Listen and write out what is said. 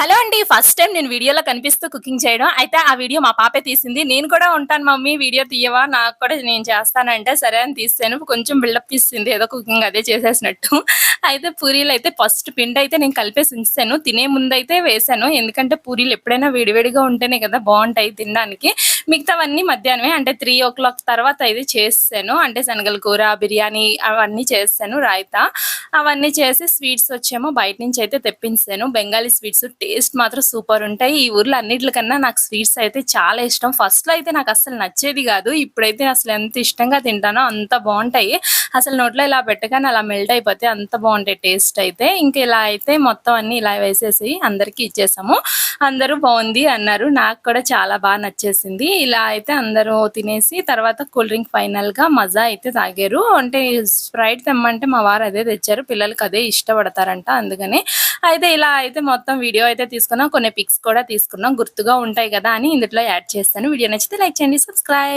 Hello అండి. First time నేను వీడియోలో కనిపిస్తూ కుకింగ్ చేయడం. అయితే ఆ వీడియో మా పాపే తీసింది. నేను కూడా ఉంటాను మమ్మీ వీడియో తీయవా? నాకు కూడా నేను చేస్తానంటే సరే అని తీసాను. కొంచెం బిల్డప్ ఇచ్చేసింది. ఏదో కుకింగ్ అదే చేసేసినట్టు. అయితే పూరీలయితే ఫస్ట్ పిండయితే నేను కలిపేసి ఉంచేసాను. తినే ముందయితే వేశాను. ఎందుకంటే పూరీలు ఎప్పుడైనా వేడివేడిగా ఉంటేనే కదా బావుంటాయి తినడానికి. మిగతావన్నీ మధ్యాహ్నమే అంటే 3:00 తర్వాత అయితే చేసేసాను. అంటే శనగల కూర, బిర్యానీ అవన్నీ చేసేసాను. రాయితా అవన్నీ చేసి స్వీట్స్ వచ్చేమో బయట నుంచి అయితే తెప్పించాను. బెంగాలీ స్వీట్స్ టేస్ట్ మాత్రం సూపర్ ఉంటాయి. ఈ ఊర్లో అన్నిట్లకన్నా నాకు స్వీట్స్ అయితే చాలా ఇష్టం. ఫస్ట్‌లో అయితే నాకస్సలు నచ్చేది గాదు. ఇప్పుడైతే అసలు ఎంత ఇష్టంగా తింటానో అంత బావుంటాయి. అసలు నోట్లో ఇలా పెట్టగానే అలా మెల్ట్ అయిపోతాయి. అంత బావుంటాయి టేస్ట్ అయితే. ఇంక ఇలా అయితే మొత్తం అన్నీ ఇలా వేసేసి అందరికి ఇచ్చేసాము. అందరూ బావుంది అన్నారు. నాకు కూడా చాలా నచ్చేసింది. ఇలా అయితే అందరూ తినేసి తర్వాత కూల్ డ్రింక్ ఫైనల్‌గా మజా అయితే తాగారు. అంటే స్ప్రైట్ తెమ్మంటే మా వారు అదే తెచ్చారు. పిల్లలకి అదే ఇష్టపడతారంట అందుకని. అయితే ఇలా అయితే మొత్తం వీడియో అయితే తీసుకున్నాం. కొన్ని పిక్స్ కూడా తీసుకున్నాం. గుర్తుగా ఉంటాయి కదా అని ఇందులో యాడ్ చేశాను. వీడియో నచ్చితే లైక్ చేయండి. సబ్స్క్రైబ్